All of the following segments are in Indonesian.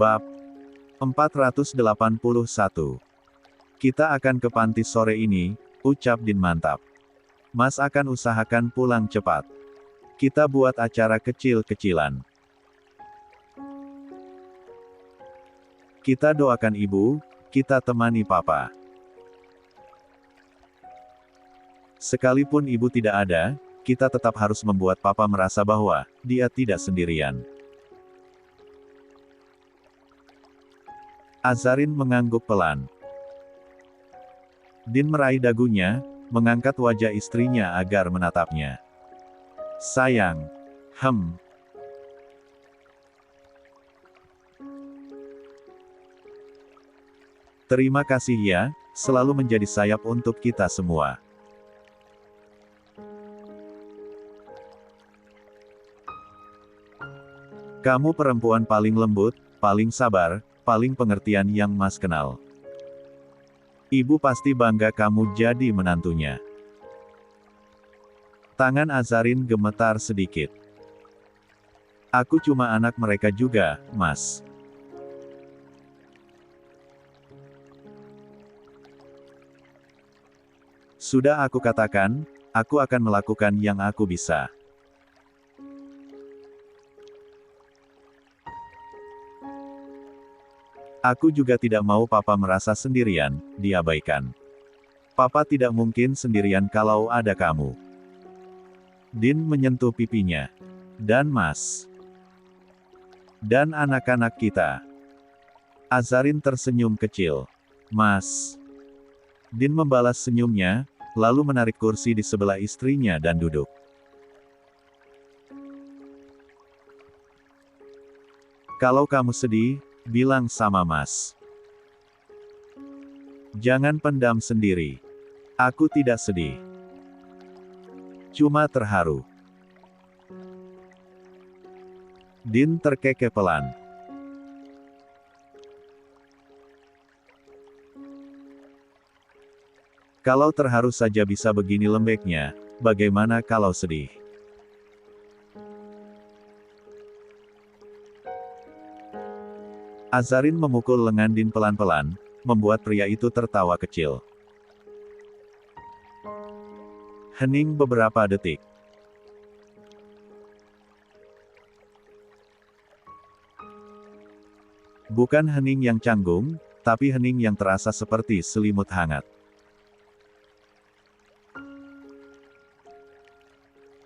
Bab 481. Kita akan ke panti sore ini, ucap Din mantap. Mas akan usahakan pulang cepat. Kita buat acara kecil-kecilan. Kita doakan ibu, kita temani papa. Sekalipun ibu tidak ada, kita tetap harus membuat papa merasa bahwa dia tidak sendirian. Azarin mengangguk pelan. Din meraih dagunya, mengangkat wajah istrinya agar menatapnya. Sayang. Terima kasih ya, selalu menjadi sayap untuk kita semua. Kamu perempuan paling lembut, paling sabar, paling pengertian yang Mas kenal. Ibu pasti bangga kamu jadi menantunya. Tangan Azarin gemetar sedikit. Aku cuma anak mereka juga, Mas. Sudah aku katakan, aku akan melakukan yang aku bisa. Aku juga tidak mau papa merasa sendirian, diabaikan. Papa tidak mungkin sendirian kalau ada kamu. Din menyentuh pipinya. Dan Mas. Dan anak-anak kita. Azarin tersenyum kecil. Mas. Din membalas senyumnya, lalu menarik kursi di sebelah istrinya dan duduk. Kalau kamu sedih, bilang sama Mas. Jangan pendam sendiri. Aku tidak sedih. Cuma terharu. Din terkekeh pelan. Kalau terharu saja bisa begini lembeknya, bagaimana kalau sedih? Azarin memukul lengan Din pelan-pelan, membuat pria itu tertawa kecil. Hening beberapa detik. Bukan hening yang canggung, tapi hening yang terasa seperti selimut hangat.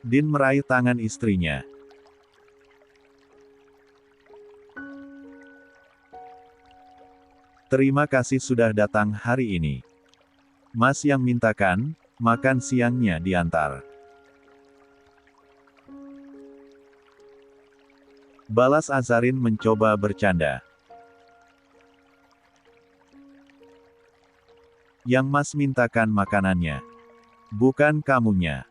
Din meraih tangan istrinya. Terima kasih sudah datang hari ini. Mas yang mintakan, makan siangnya diantar. Balas Azarin mencoba bercanda. Yang Mas mintakan makanannya. Bukan kamunya.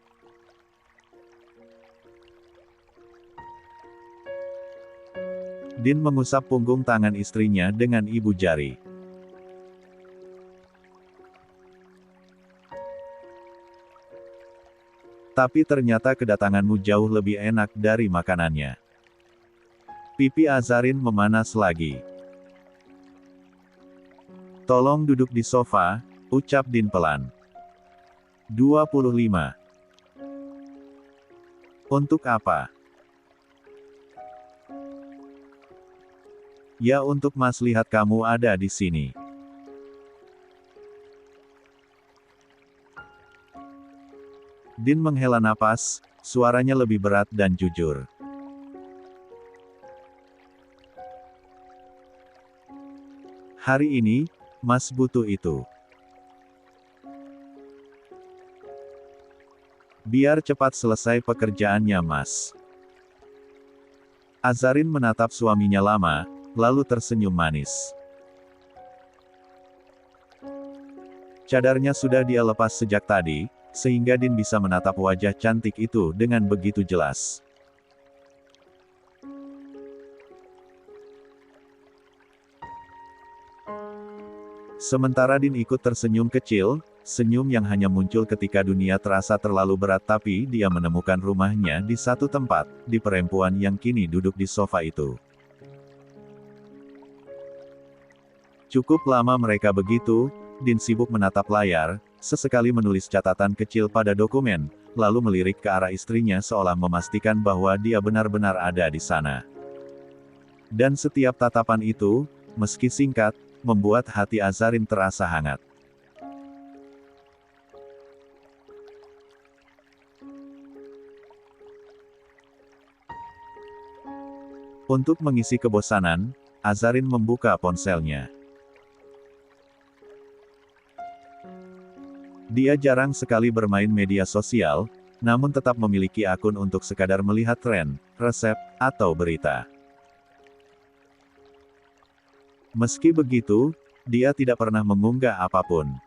Din mengusap punggung tangan istrinya dengan ibu jari. Tapi ternyata kedatanganmu jauh lebih enak dari makanannya. Pipi Azarin memanas lagi. Tolong duduk di sofa, ucap Din pelan. 25. Untuk apa? Ya untuk Mas lihat kamu ada di sini. Din menghela napas, suaranya lebih berat dan jujur. Hari ini, Mas butuh itu. Biar cepat selesai pekerjaannya Mas. Azarin menatap suaminya lama, lalu tersenyum manis. Cadarnya sudah dia lepas sejak tadi, sehingga Din bisa menatap wajah cantik itu dengan begitu jelas. Sementara Din ikut tersenyum kecil, senyum yang hanya muncul ketika dunia terasa terlalu berat tapi dia menemukan rumahnya di satu tempat, di perempuan yang kini duduk di sofa itu. Cukup lama mereka begitu, Din sibuk menatap layar, sesekali menulis catatan kecil pada dokumen, lalu melirik ke arah istrinya seolah memastikan bahwa dia benar-benar ada di sana. Dan setiap tatapan itu, meski singkat, membuat hati Azarin terasa hangat. Untuk mengisi kebosanan, Azarin membuka ponselnya. Dia jarang sekali bermain media sosial, namun tetap memiliki akun untuk sekadar melihat tren, resep, atau berita. Meski begitu, dia tidak pernah mengunggah apapun.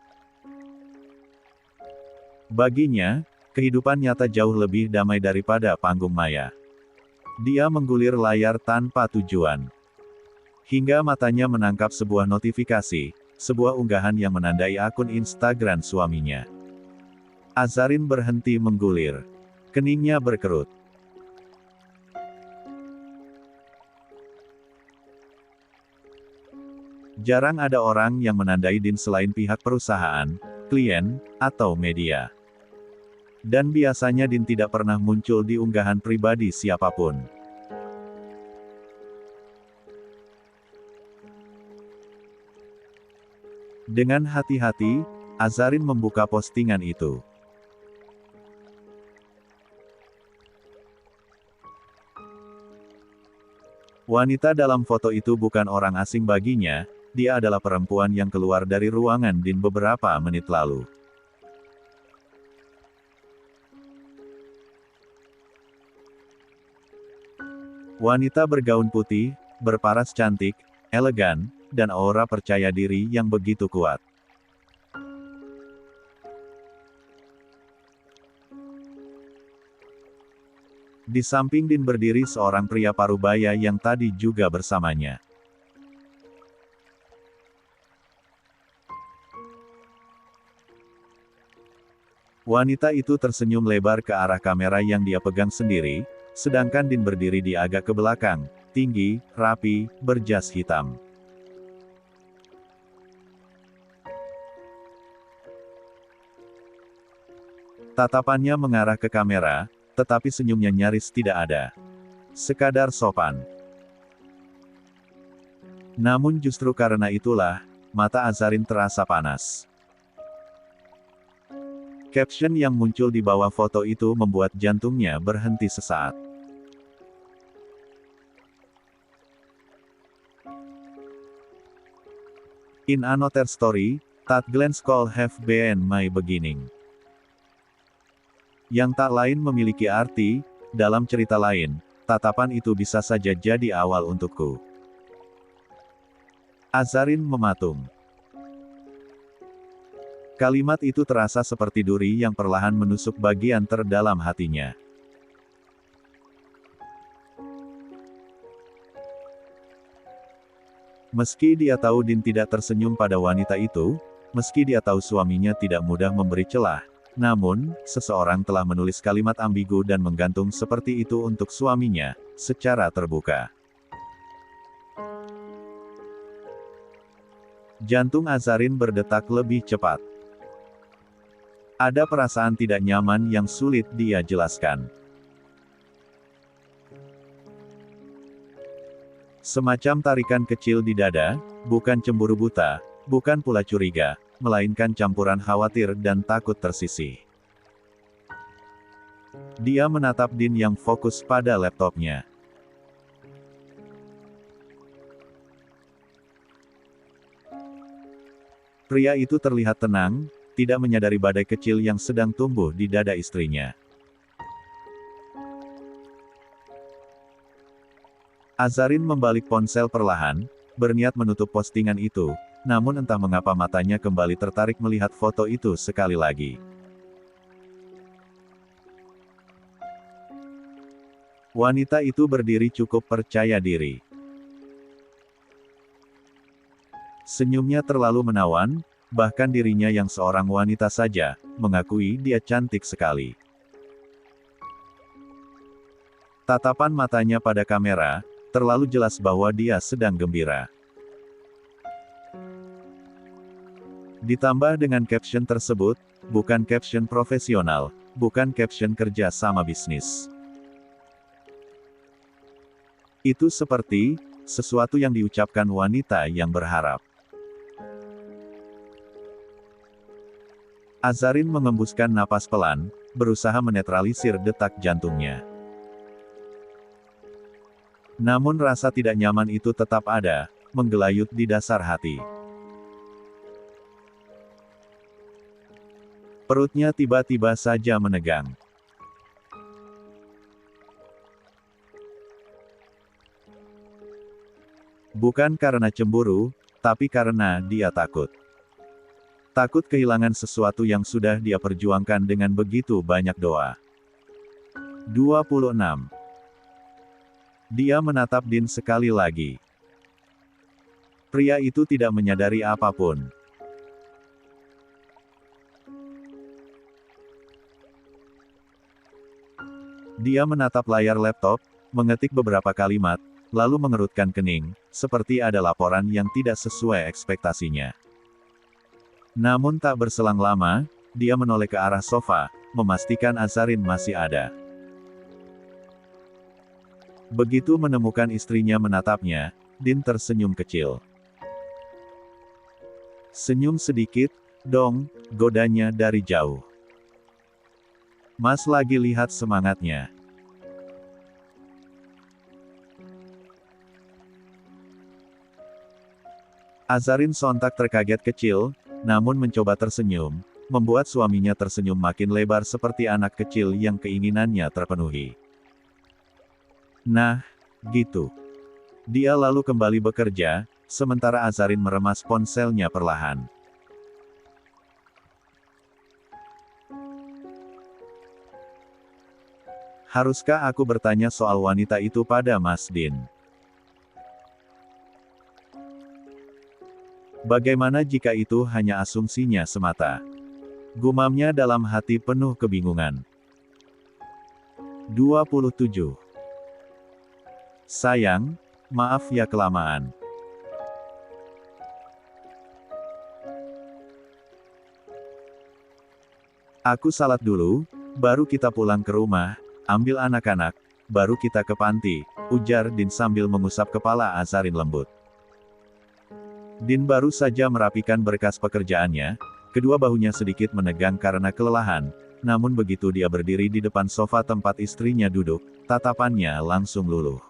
Baginya, kehidupan nyata jauh lebih damai daripada panggung maya. Dia menggulir layar tanpa tujuan. Hingga matanya menangkap sebuah notifikasi, sebuah unggahan yang menandai akun Instagram suaminya. Azarin berhenti menggulir. Keningnya berkerut. Jarang ada orang yang menandai Din selain pihak perusahaan, klien, atau media. Dan biasanya Din tidak pernah muncul di unggahan pribadi siapapun. Dengan hati-hati, Azarin membuka postingan itu. Wanita dalam foto itu bukan orang asing baginya, dia adalah perempuan yang keluar dari ruangan Din beberapa menit lalu. Wanita bergaun putih, berparas cantik, elegan, dan aura percaya diri yang begitu kuat. Di samping Din berdiri seorang pria parubaya yang tadi juga bersamanya. Wanita itu tersenyum lebar ke arah kamera yang dia pegang sendiri, sedangkan Din berdiri di agak ke belakang, tinggi, rapi, berjas hitam. Tatapannya mengarah ke kamera, tetapi senyumnya nyaris tidak ada. Sekadar sopan. Namun justru karena itulah, mata Azarin terasa panas. Caption yang muncul di bawah foto itu membuat jantungnya berhenti sesaat. In another story, that glance could have been my beginning. Yang tak lain memiliki arti, dalam cerita lain, tatapan itu bisa saja jadi awal untukku. Azarin mematung. Kalimat itu terasa seperti duri yang perlahan menusuk bagian terdalam hatinya. Meski dia tahu Din tidak tersenyum pada wanita itu, meski dia tahu suaminya tidak mudah memberi celah, namun, seseorang telah menulis kalimat ambigu dan menggantung seperti itu untuk suaminya, secara terbuka. Jantung Azarin berdetak lebih cepat. Ada perasaan tidak nyaman yang sulit dia jelaskan. Semacam tarikan kecil di dada, bukan cemburu buta, bukan pula curiga, melainkan campuran khawatir dan takut tersisih. Dia menatap Din yang fokus pada laptopnya. Pria itu terlihat tenang, tidak menyadari badai kecil yang sedang tumbuh di dada istrinya. Azarin membalik ponsel perlahan, berniat menutup postingan itu, namun entah mengapa matanya kembali tertarik melihat foto itu sekali lagi. Wanita itu berdiri cukup percaya diri. Senyumnya terlalu menawan, bahkan dirinya yang seorang wanita saja, mengakui dia cantik sekali. Tatapan matanya pada kamera, terlalu jelas bahwa dia sedang gembira. Ditambah dengan caption tersebut, bukan caption profesional, bukan caption kerja sama bisnis. Itu seperti sesuatu yang diucapkan wanita yang berharap. Azarin mengembuskan napas pelan, berusaha menetralisir detak jantungnya. Namun rasa tidak nyaman itu tetap ada, menggelayut di dasar hati. Perutnya tiba-tiba saja menegang. Bukan karena cemburu, tapi karena dia takut. Takut kehilangan sesuatu yang sudah dia perjuangkan dengan begitu banyak doa. 26. Dia menatap Din sekali lagi. Pria itu tidak menyadari apapun. Dia menatap layar laptop, mengetik beberapa kalimat, lalu mengerutkan kening, seperti ada laporan yang tidak sesuai ekspektasinya. Namun tak berselang lama, dia menoleh ke arah sofa, memastikan Azarin masih ada. Begitu menemukan istrinya menatapnya, Din tersenyum kecil. Senyum sedikit, dong, godanya dari jauh. Mas lagi lihat semangatnya. Azarin sontak terkaget kecil, namun mencoba tersenyum, membuat suaminya tersenyum makin lebar seperti anak kecil yang keinginannya terpenuhi. Nah, gitu. Dia lalu kembali bekerja, sementara Azarin meremas ponselnya perlahan. Haruskah aku bertanya soal wanita itu pada Mas Din? Bagaimana jika itu hanya asumsinya semata? Gumamnya dalam hati penuh kebingungan. 27. Sayang, maaf ya kelamaan. Aku salat dulu, baru kita pulang ke rumah, ambil anak-anak, baru kita ke panti, ujar Din sambil mengusap kepala Azarin lembut. Din baru saja merapikan berkas pekerjaannya, kedua bahunya sedikit menegang karena kelelahan, namun begitu dia berdiri di depan sofa tempat istrinya duduk, tatapannya langsung luluh.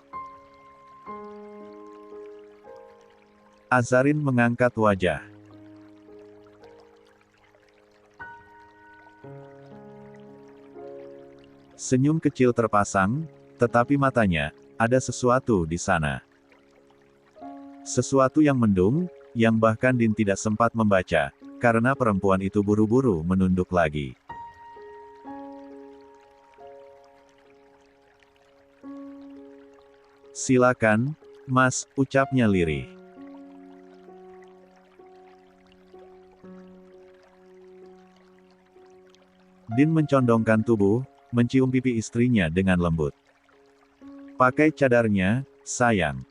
Azarin mengangkat wajah. Senyum kecil terpasang, tetapi matanya, ada sesuatu di sana. Sesuatu yang mendung, yang bahkan Din tidak sempat membaca, karena perempuan itu buru-buru menunduk lagi. Silakan, Mas, ucapnya lirih. Din mencondongkan tubuh, mencium pipi istrinya dengan lembut. Pakai cadarnya, sayang.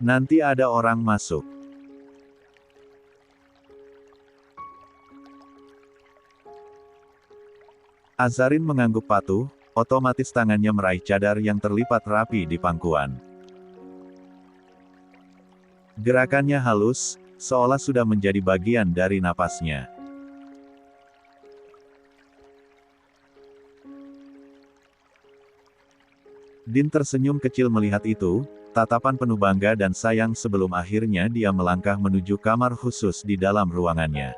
Nanti ada orang masuk. Azarin mengangguk patuh, otomatis tangannya meraih cadar yang terlipat rapi di pangkuan. Gerakannya halus, seolah sudah menjadi bagian dari napasnya. Din tersenyum kecil melihat itu, tatapan penuh bangga dan sayang sebelum akhirnya dia melangkah menuju kamar khusus di dalam ruangannya.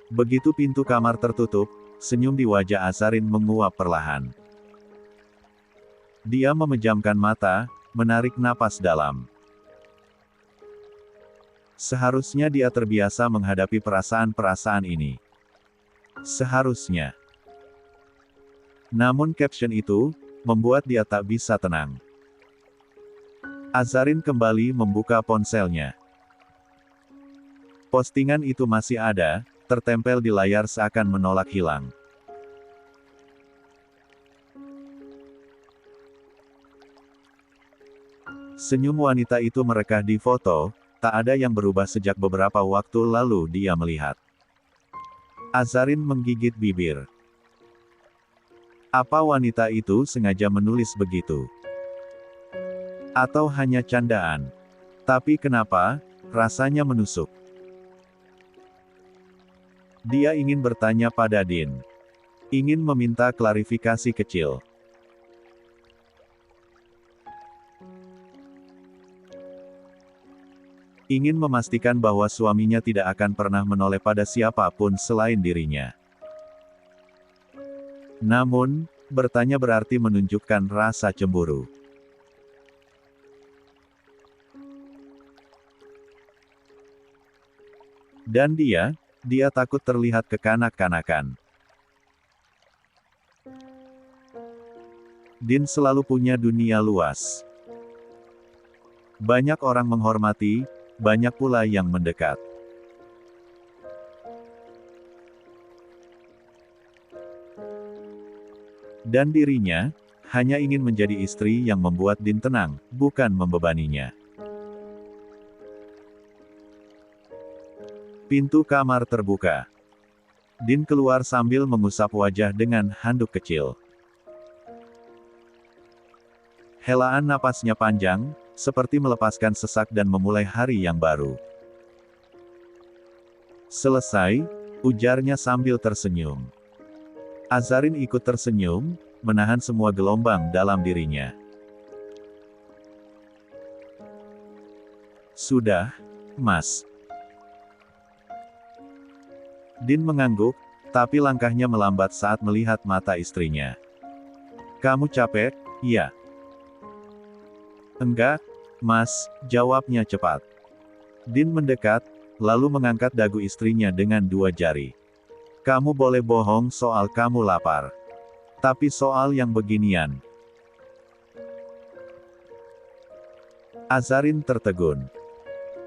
Begitu pintu kamar tertutup, senyum di wajah Azarin menguap perlahan. Dia memejamkan mata, menarik napas dalam. Seharusnya dia terbiasa menghadapi perasaan-perasaan ini. Seharusnya. Namun caption itu, membuat dia tak bisa tenang. Azarin kembali membuka ponselnya. Postingan itu masih ada, tertempel di layar seakan menolak hilang. Senyum wanita itu merekah di foto, tak ada yang berubah sejak beberapa waktu lalu dia melihat. Azarin menggigit bibir. Apa wanita itu sengaja menulis begitu? Atau hanya candaan? Tapi kenapa, rasanya menusuk. Dia ingin bertanya pada Din. Ingin meminta klarifikasi kecil. Ingin memastikan bahwa suaminya tidak akan pernah menoleh pada siapapun selain dirinya. Namun, bertanya berarti menunjukkan rasa cemburu. Dan dia takut terlihat kekanak-kanakan. Din selalu punya dunia luas. Banyak orang menghormati, banyak pula yang mendekat. Dan dirinya, hanya ingin menjadi istri yang membuat Din tenang, bukan membebaninya. Pintu kamar terbuka. Din keluar sambil mengusap wajah dengan handuk kecil. Helaan napasnya panjang, seperti melepaskan sesak dan memulai hari yang baru. Selesai, ujarnya sambil tersenyum. Azarin ikut tersenyum, menahan semua gelombang dalam dirinya. Sudah, Mas. Din mengangguk, tapi langkahnya melambat saat melihat mata istrinya. Kamu capek, iya? Enggak, Mas, jawabnya cepat. Din mendekat, lalu mengangkat dagu istrinya dengan 2 jari. Kamu boleh bohong soal kamu lapar. Tapi soal yang beginian. Azarin tertegun.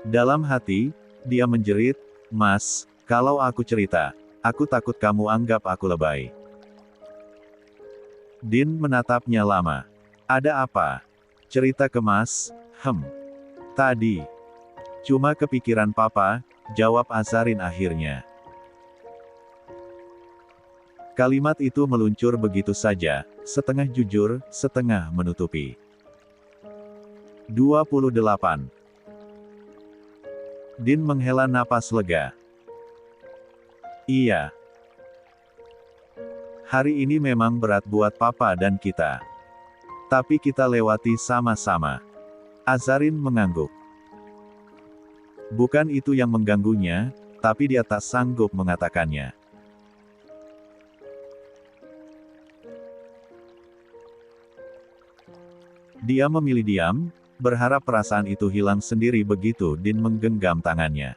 Dalam hati, dia menjerit, Mas, kalau aku cerita, aku takut kamu anggap aku lebay. Din menatapnya lama. Ada apa? Cerita ke Mas, Tadi. Cuma kepikiran Papa, jawab Azarin akhirnya. Kalimat itu meluncur begitu saja, setengah jujur, setengah menutupi. 28. Din menghela napas lega. Iya. Hari ini memang berat buat Papa dan kita. Tapi kita lewati sama-sama. Azarin mengangguk. Bukan itu yang mengganggunya, tapi dia tak sanggup mengatakannya. Dia memilih diam, berharap perasaan itu hilang sendiri begitu Din menggenggam tangannya.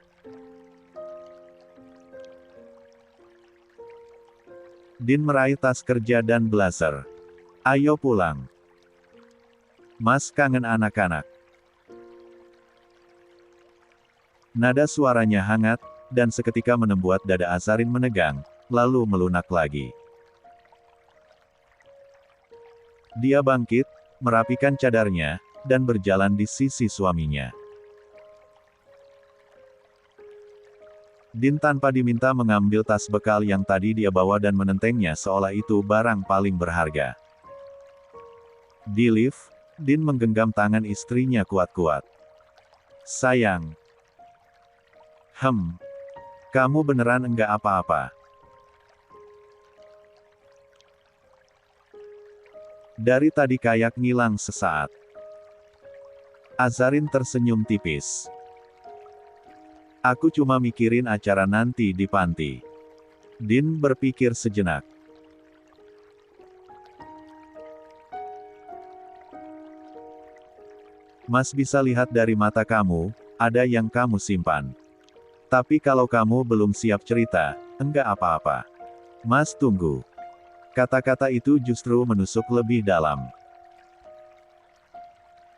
Din meraih tas kerja dan blazer. Ayo pulang. Mas kangen anak-anak. Nada suaranya hangat, dan seketika membuat dada Azarin menegang, lalu melunak lagi. Dia bangkit, merapikan cadarnya, dan berjalan di sisi suaminya. Din tanpa diminta mengambil tas bekal yang tadi dia bawa dan menentengnya seolah itu barang paling berharga. Di lift, Din menggenggam tangan istrinya kuat-kuat. Sayang. Kamu beneran enggak apa-apa? Dari tadi kayak ngilang sesaat. Azarin tersenyum tipis. Aku cuma mikirin acara nanti di panti. Din berpikir sejenak. Mas bisa lihat dari mata kamu, ada yang kamu simpan. Tapi kalau kamu belum siap cerita, enggak apa-apa. Mas tunggu. Kata-kata itu justru menusuk lebih dalam.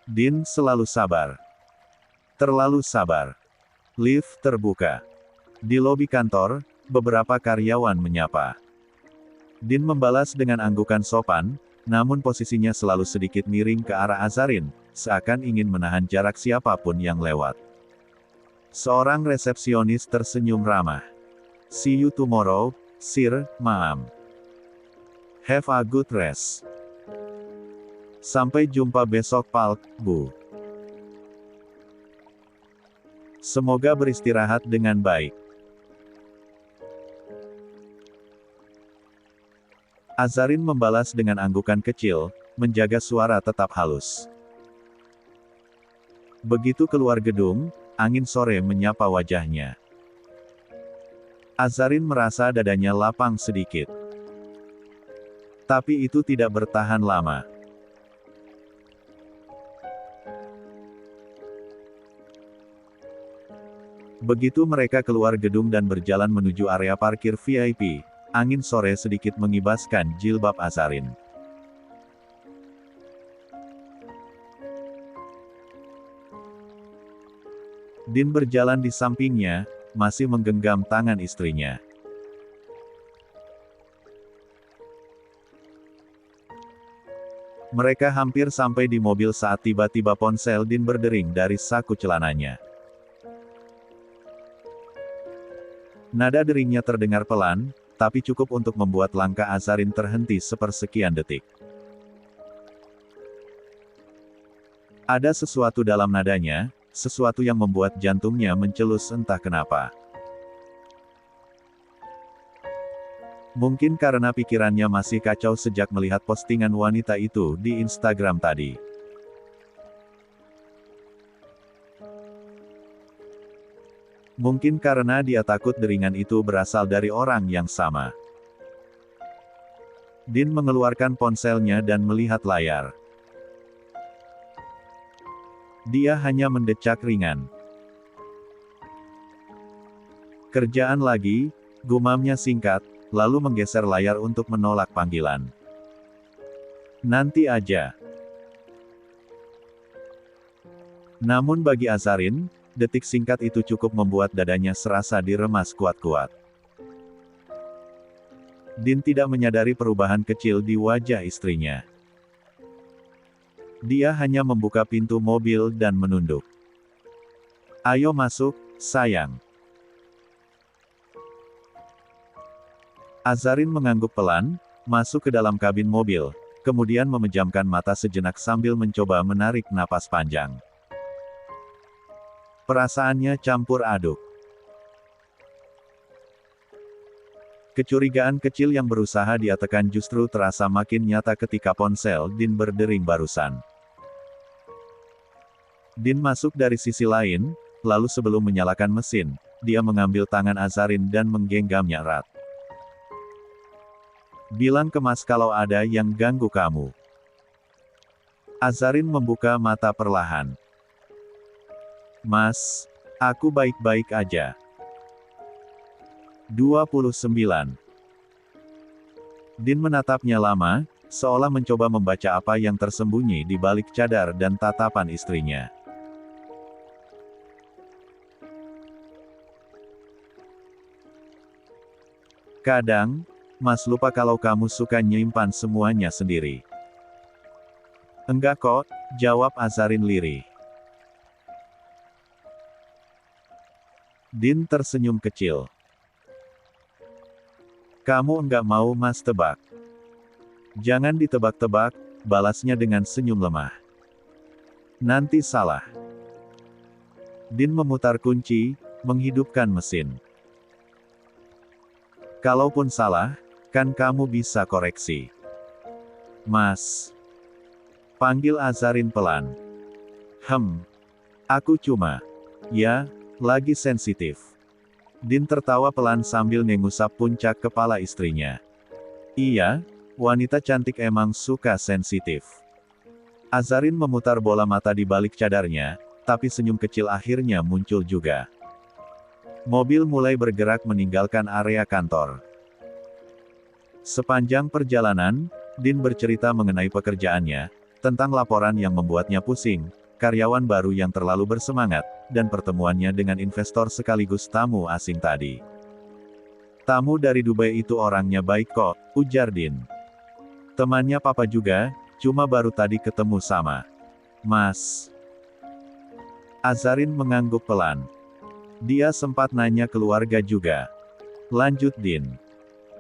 Din selalu sabar. Terlalu sabar. Lift terbuka. Di lobi kantor, beberapa karyawan menyapa. Din membalas dengan anggukan sopan, namun posisinya selalu sedikit miring ke arah Azarin, seakan ingin menahan jarak siapapun yang lewat. Seorang resepsionis tersenyum ramah. See you tomorrow, Sir, Ma'am. Have a good rest. Sampai jumpa besok Pak, Bu. Semoga beristirahat dengan baik. Azarin membalas dengan anggukan kecil, menjaga suara tetap halus. Begitu keluar gedung, angin sore menyapa wajahnya. Azarin merasa dadanya lapang sedikit. Tapi itu tidak bertahan lama. Begitu mereka keluar gedung dan berjalan menuju area parkir VIP, angin sore sedikit mengibaskan jilbab Azarin. Din berjalan di sampingnya, masih menggenggam tangan istrinya. Mereka hampir sampai di mobil saat tiba-tiba ponsel Din berdering dari saku celananya. Nada deringnya terdengar pelan, tapi cukup untuk membuat langkah Azarin terhenti sepersekian detik. Ada sesuatu dalam nadanya, sesuatu yang membuat jantungnya mencelus entah kenapa. Mungkin karena pikirannya masih kacau sejak melihat postingan wanita itu di Instagram tadi. Mungkin karena dia takut deringan itu berasal dari orang yang sama. Din mengeluarkan ponselnya dan melihat layar. Dia hanya mendecak ringan. Kerjaan lagi, gumamnya singkat, lalu menggeser layar untuk menolak panggilan. Nanti aja. Namun bagi Azarin, detik singkat itu cukup membuat dadanya serasa diremas kuat-kuat. Din tidak menyadari perubahan kecil di wajah istrinya. Dia hanya membuka pintu mobil dan menunduk. Ayo masuk, sayang. Azarin mengangguk pelan, masuk ke dalam kabin mobil, kemudian memejamkan mata sejenak sambil mencoba menarik napas panjang. Perasaannya campur aduk. Kecurigaan kecil yang berusaha dia tekan justru terasa makin nyata ketika ponsel Din berdering barusan. Din masuk dari sisi lain, lalu sebelum menyalakan mesin, dia mengambil tangan Azarin dan menggenggamnya erat. Bilang ke Mas kalau ada yang ganggu kamu. Azarin membuka mata perlahan. Mas, aku baik-baik aja. 29. Din menatapnya lama, seolah mencoba membaca apa yang tersembunyi di balik cadar dan tatapan istrinya. Kadang, Mas lupa kalau kamu suka nyimpan semuanya sendiri. Enggak kok, jawab Azarin lirih. Din tersenyum kecil. Kamu enggak mau Mas tebak? Jangan ditebak-tebak, balasnya dengan senyum lemah. Nanti salah. Din memutar kunci, menghidupkan mesin. Kalaupun salah, kan kamu bisa koreksi. Mas. Panggil Azarin pelan. Aku cuma. Ya, lagi sensitif. Din tertawa pelan sambil mengusap puncak kepala istrinya. Iya, wanita cantik emang suka sensitif. Azarin memutar bola mata di balik cadarnya, tapi senyum kecil akhirnya muncul juga. Mobil mulai bergerak meninggalkan area kantor. Sepanjang perjalanan, Din bercerita mengenai pekerjaannya, tentang laporan yang membuatnya pusing, karyawan baru yang terlalu bersemangat, dan pertemuannya dengan investor sekaligus tamu asing tadi. Tamu dari Dubai itu orangnya baik kok, ujar Din. Temannya papa juga, cuma baru tadi ketemu sama. Mas. Azarin mengangguk pelan. Dia sempat nanya keluarga juga. Lanjut Din.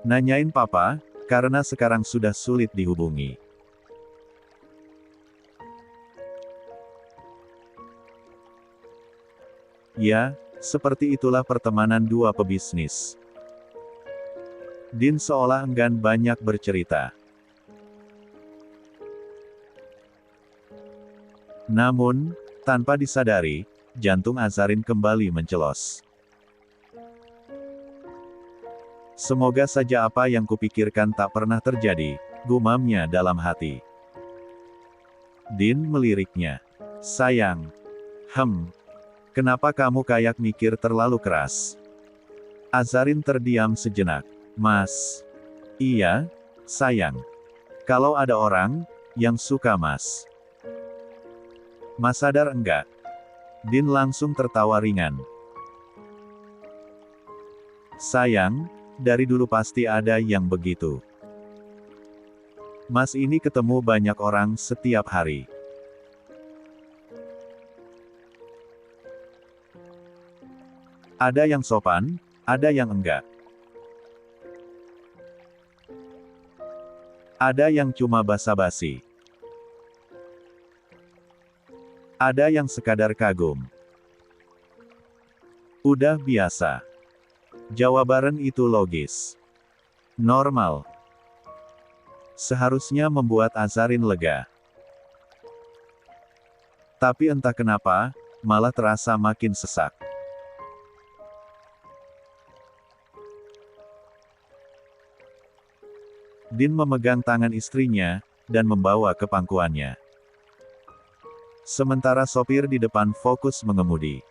Nanyain papa, karena sekarang sudah sulit dihubungi. Ya, seperti itulah pertemanan dua pebisnis. Din seolah enggan banyak bercerita. Namun, tanpa disadari, jantung Azarin kembali mencelos. Semoga saja apa yang kupikirkan tak pernah terjadi, gumamnya dalam hati. Din meliriknya. Sayang. Kenapa kamu kayak mikir terlalu keras? Azarin terdiam sejenak. Mas. Iya, sayang. Kalau ada orang yang suka Mas. Mas sadar enggak? Din langsung tertawa ringan. Sayang, dari dulu pasti ada yang begitu. Mas ini ketemu banyak orang setiap hari. Ada yang sopan, ada yang enggak. Ada yang cuma basa-basi. Ada yang sekadar kagum. Udah biasa. Jawaban itu logis. Normal. Seharusnya membuat Azarin lega. Tapi entah kenapa, malah terasa makin sesak. Din memegang tangan istrinya, dan membawa ke pangkuannya. Sementara sopir di depan fokus mengemudi.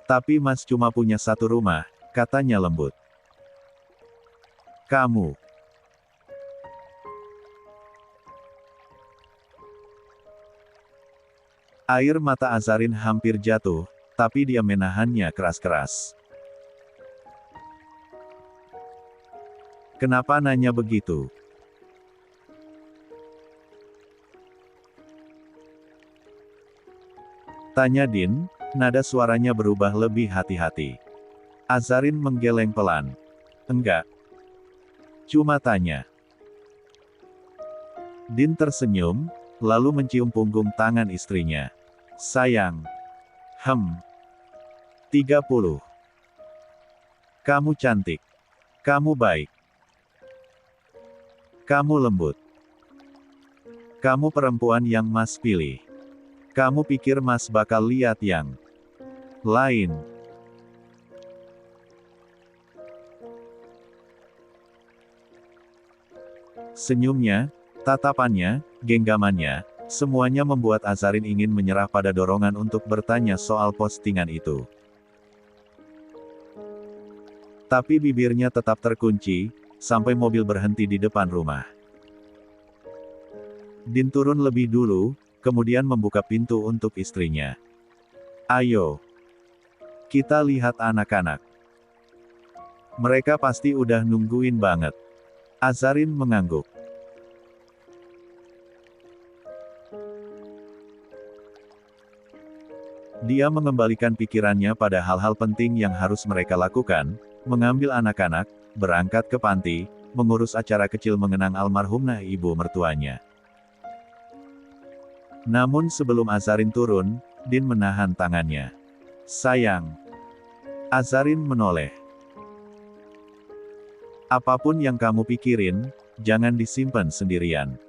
Tapi Mas cuma punya satu rumah, katanya lembut. Kamu. Air mata Azarin hampir jatuh, tapi dia menahannya keras-keras. Kenapa nanya begitu? Tanya Din, nada suaranya berubah lebih hati-hati. Azarin menggeleng pelan. Enggak. Cuma tanya. Din tersenyum, lalu mencium punggung tangan istrinya. Sayang. 30. Kamu cantik. Kamu baik. Kamu lembut. Kamu perempuan yang Mas pilih. Kamu pikir Mas bakal lihat yang lain. Senyumnya, tatapannya, genggamannya, semuanya membuat Azarin ingin menyerah pada dorongan untuk bertanya soal postingan itu. Tapi bibirnya tetap terkunci, sampai mobil berhenti di depan rumah. Din turun lebih dulu, kemudian membuka pintu untuk istrinya. Ayo. Kita lihat anak-anak. Mereka pasti udah nungguin banget. Azarin mengangguk. Dia mengembalikan pikirannya pada hal-hal penting yang harus mereka lakukan, mengambil anak-anak, berangkat ke panti, mengurus acara kecil mengenang almarhumah ibu mertuanya. Namun sebelum Azarin turun, Din menahan tangannya. Sayang. Azarin menoleh. Apapun yang kamu pikirin, jangan disimpan sendirian.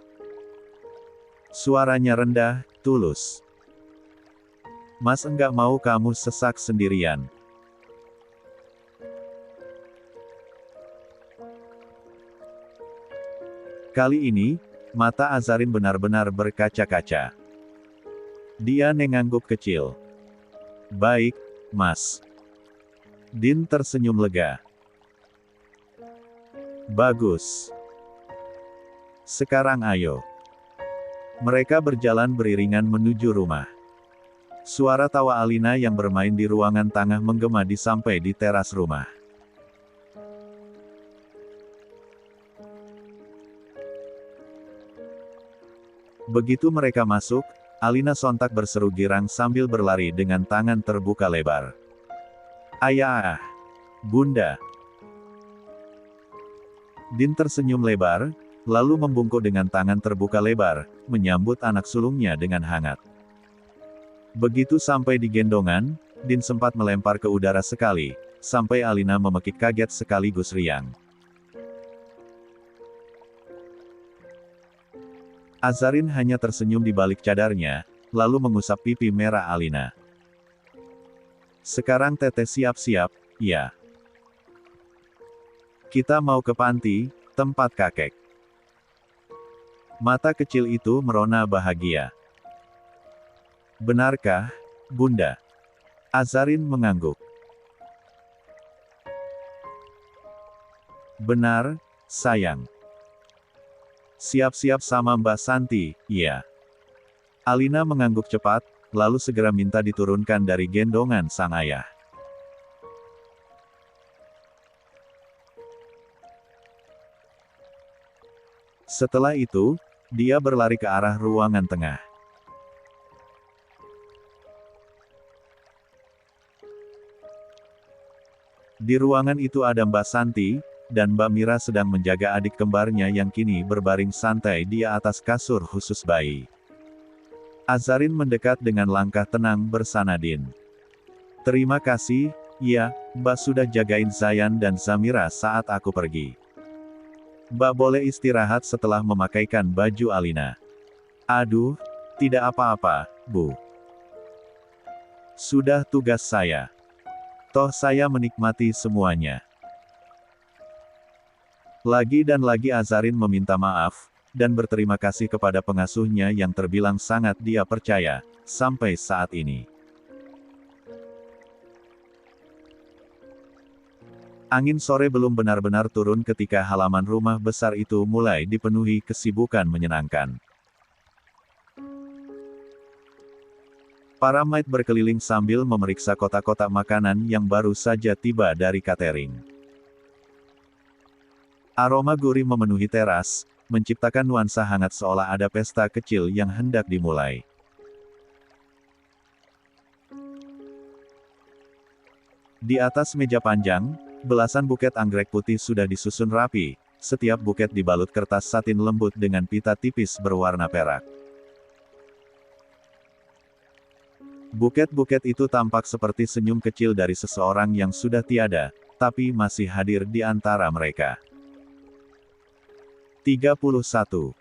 Suaranya rendah, tulus. Mas enggak mau kamu sesak sendirian. Kali ini, mata Azarin benar-benar berkaca-kaca. Dia mengangguk kecil. Baik, Mas. Din tersenyum lega. Bagus. Sekarang ayo. Mereka berjalan beriringan menuju rumah. Suara tawa Alina yang bermain di ruangan tengah menggema sampai di teras rumah. Begitu mereka masuk, Alina sontak berseru girang sambil berlari dengan tangan terbuka lebar. Ayah! Bunda! Din tersenyum lebar, lalu membungkuk dengan tangan terbuka lebar, menyambut anak sulungnya dengan hangat. Begitu sampai di gendongan, Din sempat melempar ke udara sekali, sampai Alina memekik kaget sekaligus riang. Azarin hanya tersenyum di balik cadarnya, lalu mengusap pipi merah Alina. Sekarang Teteh siap-siap, ya. Kita mau ke panti, tempat kakek. Mata kecil itu merona bahagia. Benarkah, Bunda? Azarin mengangguk. Benar, sayang. Siap-siap sama Mbak Santi, iya. Alina mengangguk cepat, lalu segera minta diturunkan dari gendongan sang ayah. Setelah itu, dia berlari ke arah ruangan tengah. Di ruangan itu ada Mbak Santi, dan Mbak Mira sedang menjaga adik kembarnya yang kini berbaring santai di atas kasur khusus bayi. Azarin mendekat dengan langkah tenang bersana Din. Terima kasih, ya, Mbak sudah jagain Zayan dan Zamira saat aku pergi. Mbak boleh istirahat setelah memakaikan baju Alina. Aduh, tidak apa-apa, Bu. Sudah tugas saya. Toh saya menikmati semuanya. Lagi dan lagi Azarin meminta maaf, dan berterima kasih kepada pengasuhnya yang terbilang sangat dia percaya, sampai saat ini. Angin sore belum benar-benar turun ketika halaman rumah besar itu mulai dipenuhi kesibukan menyenangkan. Para maid berkeliling sambil memeriksa kotak-kotak makanan yang baru saja tiba dari catering. Aroma gurih memenuhi teras, menciptakan nuansa hangat seolah ada pesta kecil yang hendak dimulai. Di atas meja panjang, belasan buket anggrek putih sudah disusun rapi, setiap buket dibalut kertas satin lembut dengan pita tipis berwarna perak. Buket-buket itu tampak seperti senyum kecil dari seseorang yang sudah tiada, tapi masih hadir di antara mereka. 31.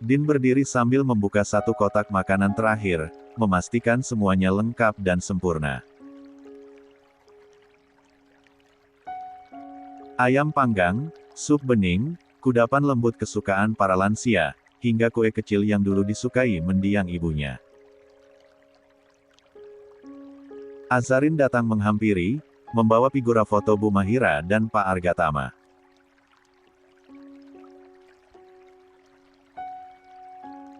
Din berdiri sambil membuka satu kotak makanan terakhir, memastikan semuanya lengkap dan sempurna. Ayam panggang, sup bening, kudapan lembut kesukaan para lansia, hingga kue kecil yang dulu disukai mendiang ibunya. Azarin datang menghampiri, membawa figura foto Bu Mahira dan Pak Argatama.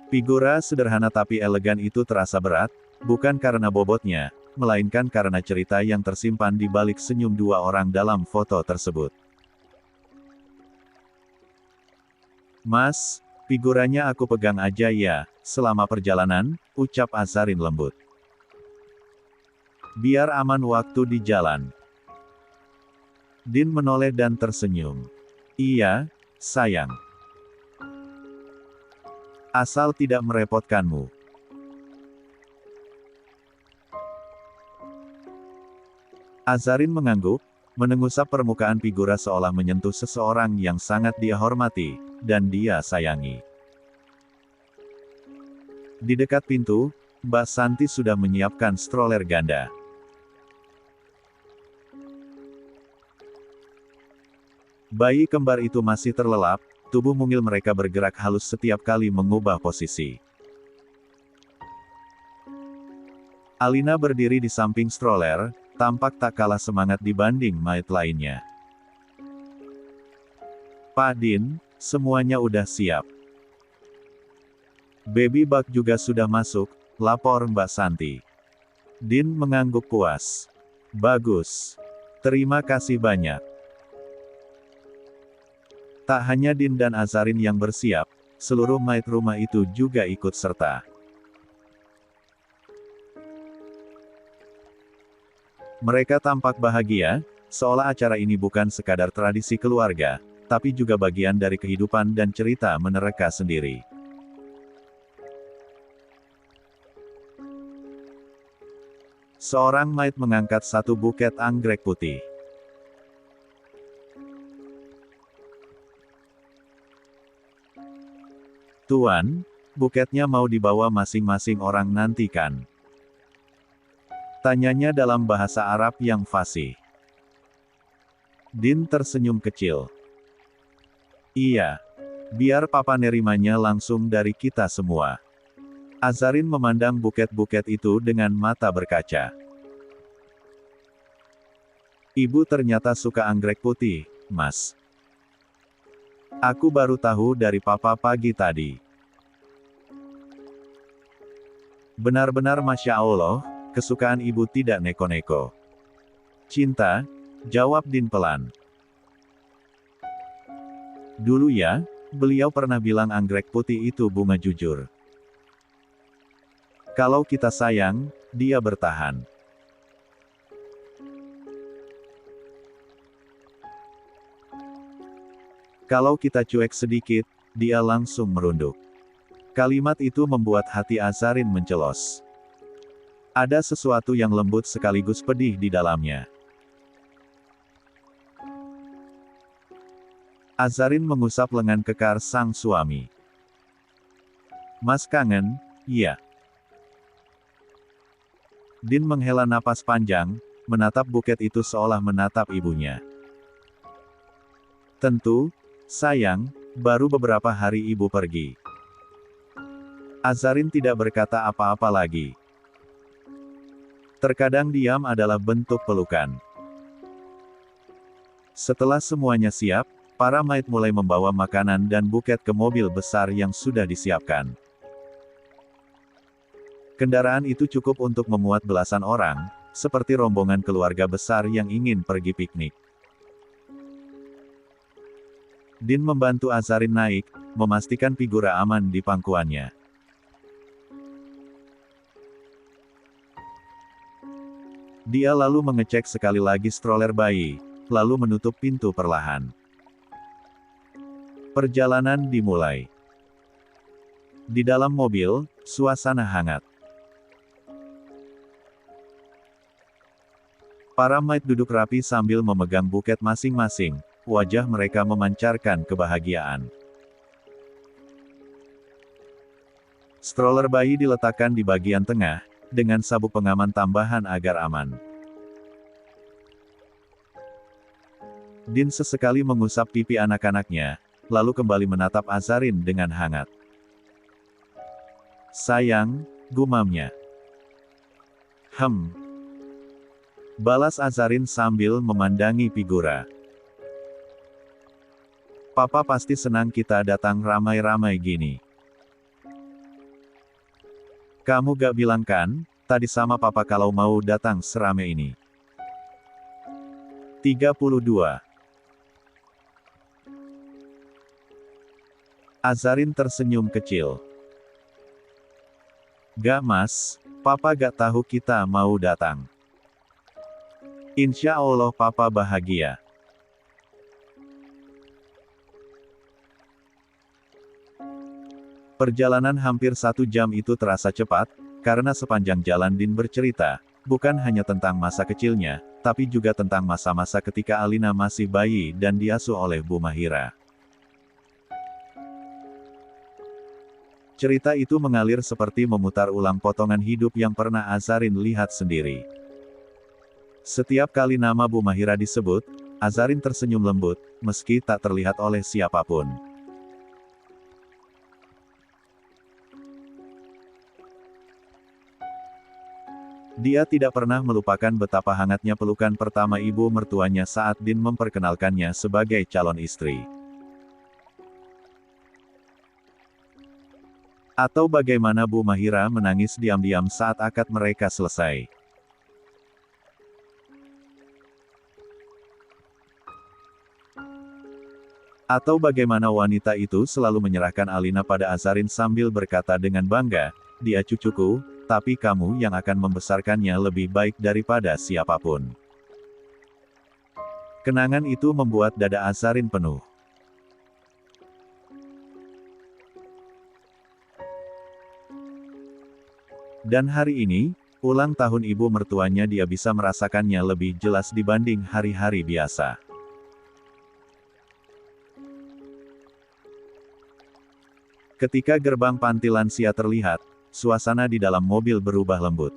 Figura sederhana tapi elegan itu terasa berat, bukan karena bobotnya, melainkan karena cerita yang tersimpan di balik senyum dua orang dalam foto tersebut. Mas, figuranya aku pegang aja ya, selama perjalanan, ucap Azarin lembut. Biar aman waktu di jalan. Din menoleh dan tersenyum. Iya, sayang. Asal tidak merepotkanmu. Azarin mengangguk, menengusap permukaan figura seolah menyentuh seseorang yang sangat dia hormati, dan dia sayangi. Di dekat pintu, Mbak Santi sudah menyiapkan stroller ganda. Bayi kembar itu masih terlelap, tubuh mungil mereka bergerak halus setiap kali mengubah posisi. Alina berdiri di samping stroller, tampak tak kalah semangat dibanding maid lainnya. Pak Din, semuanya udah siap. Baby bug juga sudah masuk, lapor Mbak Santi. Din mengangguk puas. Bagus. Terima kasih banyak. Tak hanya Din dan Azarin yang bersiap, seluruh mayat rumah itu juga ikut serta. Mereka tampak bahagia, seolah acara ini bukan sekadar tradisi keluarga, tapi juga bagian dari kehidupan dan cerita mereka sendiri. Seorang mayat mengangkat satu buket anggrek putih. Tuan, buketnya mau dibawa masing-masing orang nanti kan? Tanyanya dalam bahasa Arab yang fasih. Din tersenyum kecil. Iya. Biar papa nerimanya langsung dari kita semua. Azarin memandang buket-buket itu dengan mata berkaca. Ibu ternyata suka anggrek putih, Mas. Aku baru tahu dari papa pagi tadi. Benar-benar Masya Allah, kesukaan ibu tidak neko-neko. Cinta, jawab Din pelan. Dulu ya, beliau pernah bilang anggrek putih itu bunga jujur. Kalau kita sayang, dia bertahan. Kalau kita cuek sedikit, dia langsung merunduk. Kalimat itu membuat hati Azarin mencelos. Ada sesuatu yang lembut sekaligus pedih di dalamnya. Azarin mengusap lengan kekar sang suami. Mas kangen, iya. Din menghela napas panjang, menatap buket itu seolah menatap ibunya. Tentu, sayang, baru beberapa hari ibu pergi. Azarin tidak berkata apa-apa lagi. Terkadang diam adalah bentuk pelukan. Setelah semuanya siap, para mayat mulai membawa makanan dan buket ke mobil besar yang sudah disiapkan. Kendaraan itu cukup untuk memuat belasan orang, seperti rombongan keluarga besar yang ingin pergi piknik. Din membantu Azarin naik, memastikan figura aman di pangkuannya. Dia lalu mengecek sekali lagi stroller bayi, lalu menutup pintu perlahan. Perjalanan dimulai. Di dalam mobil, suasana hangat. Para mayat duduk rapi sambil memegang buket masing-masing, wajah mereka memancarkan kebahagiaan. Stroller bayi diletakkan di bagian tengah, dengan sabuk pengaman tambahan agar aman. Din sesekali mengusap pipi anak-anaknya, lalu kembali menatap Azarin dengan hangat. Sayang, gumamnya. Balas Azarin sambil memandangi figura. Papa pasti senang kita datang ramai-ramai gini. Kamu gak bilang kan, tadi sama papa kalau mau datang serame ini. 32. Azarin tersenyum kecil. Gak mas, papa gak tahu kita mau datang. Insya Allah papa bahagia. Perjalanan hampir 1 jam itu terasa cepat, karena sepanjang jalan Din bercerita, bukan hanya tentang masa kecilnya, tapi juga tentang masa-masa ketika Alina masih bayi dan diasuh oleh Bu Mahira. Cerita itu mengalir seperti memutar ulang potongan hidup yang pernah Azarin lihat sendiri. Setiap kali nama Bu Mahira disebut, Azarin tersenyum lembut, meski tak terlihat oleh siapapun. Dia tidak pernah melupakan betapa hangatnya pelukan pertama ibu mertuanya saat Din memperkenalkannya sebagai calon istri. Atau bagaimana Bu Mahira menangis diam-diam saat akad mereka selesai. Atau bagaimana wanita itu selalu menyerahkan Alina pada Azarin sambil berkata dengan bangga, dia cucuku, tapi kamu yang akan membesarkannya lebih baik daripada siapapun. Kenangan itu membuat dada Azarin penuh. Dan hari ini, ulang tahun ibu mertuanya, dia bisa merasakannya lebih jelas dibanding hari-hari biasa. Ketika gerbang panti lansia terlihat, suasana di dalam mobil berubah lembut.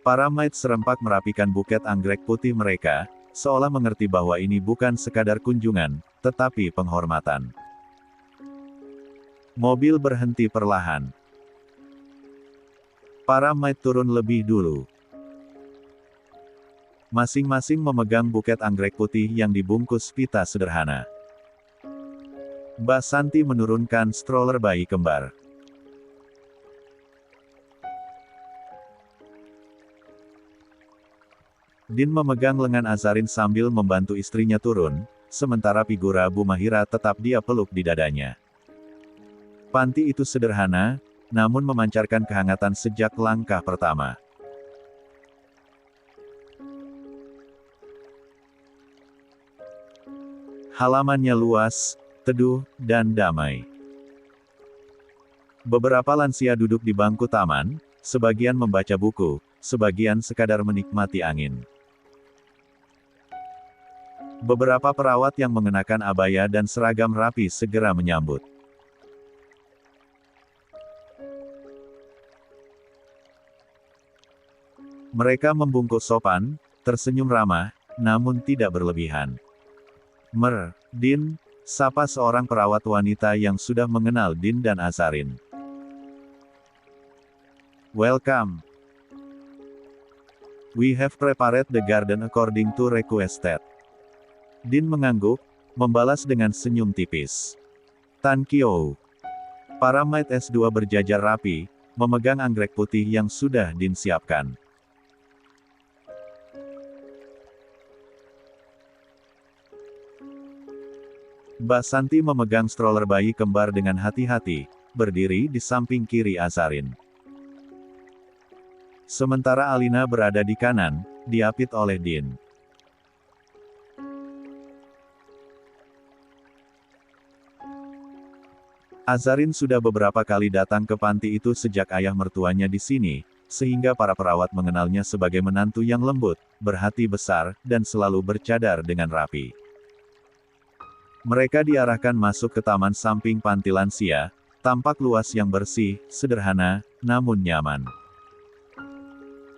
Para maid serempak merapikan buket anggrek putih mereka, seolah mengerti bahwa ini bukan sekadar kunjungan, tetapi penghormatan. Mobil berhenti perlahan. Para maid turun lebih dulu. Masing-masing memegang buket anggrek putih yang dibungkus pita sederhana. Mbak Santi menurunkan stroller bayi kembar. Din memegang lengan Azarin sambil membantu istrinya turun, sementara figura Bu Mahira tetap dia peluk di dadanya. Panti itu sederhana, namun memancarkan kehangatan sejak langkah pertama. Halamannya luas, teduh, dan damai. Beberapa lansia duduk di bangku taman, sebagian membaca buku, sebagian sekadar menikmati angin. Beberapa perawat yang mengenakan abaya dan seragam rapi segera menyambut. Mereka membungkuk sopan, tersenyum ramah, namun tidak berlebihan. Din, sapa seorang perawat wanita yang sudah mengenal Din dan Azarin. Welcome. We have prepared the garden according to requested. Din mengangguk, membalas dengan senyum tipis. Thank you. Para maid S2 berjajar rapi, memegang anggrek putih yang sudah Din siapkan. Mbak Santi memegang stroller bayi kembar dengan hati-hati, berdiri di samping kiri Azarin. Sementara Alina berada di kanan, diapit oleh Din. Azarin sudah beberapa kali datang ke panti itu sejak ayah mertuanya di sini, sehingga para perawat mengenalnya sebagai menantu yang lembut, berhati besar, dan selalu bercadar dengan rapi. Mereka diarahkan masuk ke taman samping panti lansia, tampak luas yang bersih, sederhana, namun nyaman.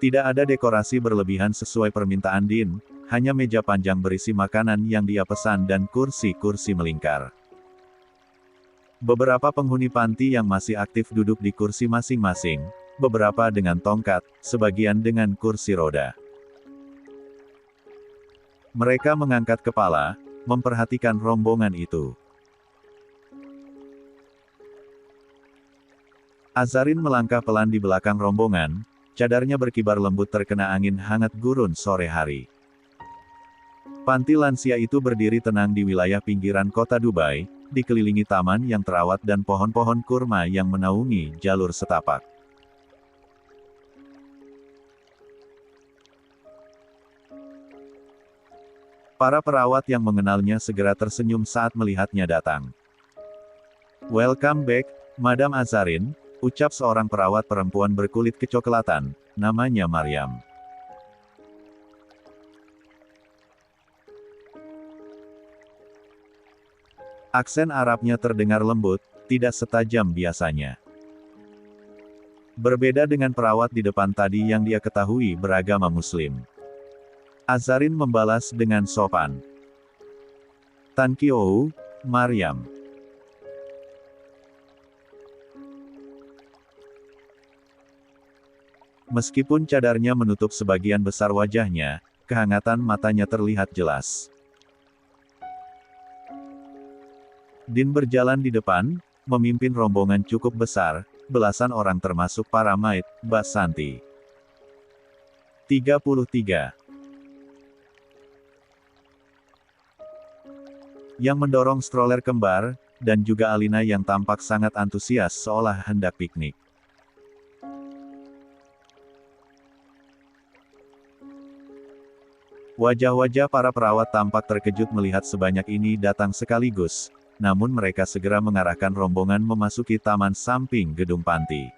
Tidak ada dekorasi berlebihan sesuai permintaan Din, hanya meja panjang berisi makanan yang dia pesan dan kursi-kursi melingkar. Beberapa penghuni panti yang masih aktif duduk di kursi masing-masing, beberapa dengan tongkat, sebagian dengan kursi roda. Mereka mengangkat kepala, memperhatikan rombongan itu. Azarin melangkah pelan di belakang rombongan, cadarnya berkibar lembut terkena angin hangat gurun sore hari. Panti lansia itu berdiri tenang di wilayah pinggiran kota Dubai, dikelilingi taman yang terawat dan pohon-pohon kurma yang menaungi jalur setapak. Para perawat yang mengenalnya segera tersenyum saat melihatnya datang. Welcome back, Madam Azarin, ucap seorang perawat perempuan berkulit kecoklatan, namanya Maryam. Aksen Arabnya terdengar lembut, tidak setajam biasanya. Berbeda dengan perawat di depan tadi yang dia ketahui beragama Muslim. Azarin membalas dengan sopan. Thank you, Maryam. Meskipun cadarnya menutup sebagian besar wajahnya, kehangatan matanya terlihat jelas. Din berjalan di depan, memimpin rombongan cukup besar, belasan orang termasuk para maid, Mbak Santi. 33. yang mendorong stroller kembar, dan juga Alina yang tampak sangat antusias seolah hendak piknik. Wajah-wajah para perawat tampak terkejut melihat sebanyak ini datang sekaligus, namun mereka segera mengarahkan rombongan memasuki taman samping gedung panti.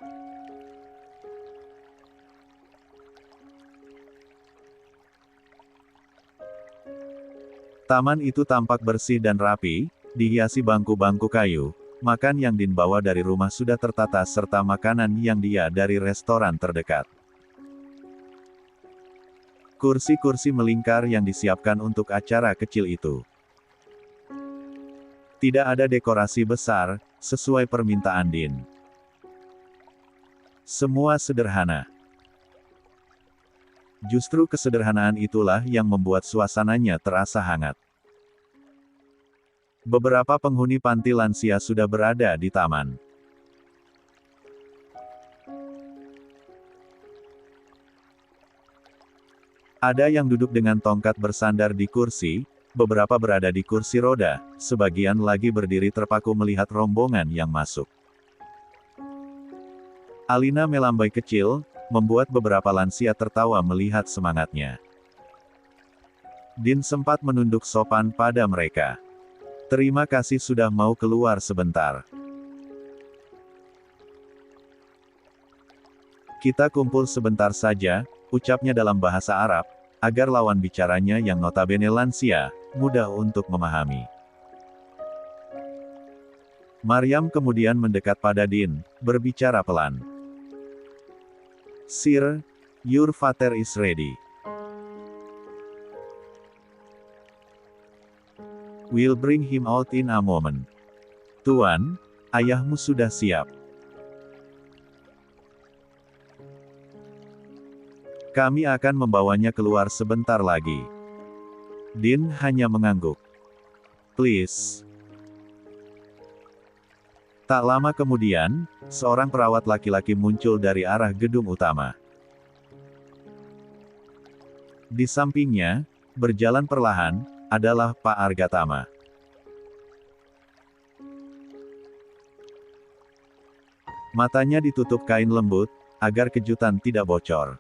Taman itu tampak bersih dan rapi, dihiasi bangku-bangku kayu, makan yang Din bawa dari rumah sudah tertata serta makanan yang dia dari restoran terdekat. Kursi-kursi melingkar yang disiapkan untuk acara kecil itu. Tidak ada dekorasi besar, sesuai permintaan Din. Semua sederhana. Justru kesederhanaan itulah yang membuat suasananya terasa hangat. Beberapa penghuni panti lansia sudah berada di taman. Ada yang duduk dengan tongkat bersandar di kursi, beberapa berada di kursi roda, sebagian lagi berdiri terpaku melihat rombongan yang masuk. Alina melambai kecil, membuat beberapa lansia tertawa melihat semangatnya. Din sempat menunduk sopan pada mereka. Terima kasih sudah mau keluar sebentar. Kita kumpul sebentar saja, ucapnya dalam bahasa Arab, agar lawan bicaranya yang notabene lansia, mudah untuk memahami. Maryam kemudian mendekat pada Din, berbicara pelan. Sir, your father is ready. We'll bring him out in a moment. Tuan, ayahmu sudah siap. Kami akan membawanya keluar sebentar lagi. Din hanya mengangguk. Please. Tak lama kemudian, seorang perawat laki-laki muncul dari arah gedung utama. Di sampingnya, berjalan perlahan, adalah Pak Argatama. Matanya ditutup kain lembut, agar kejutan tidak bocor.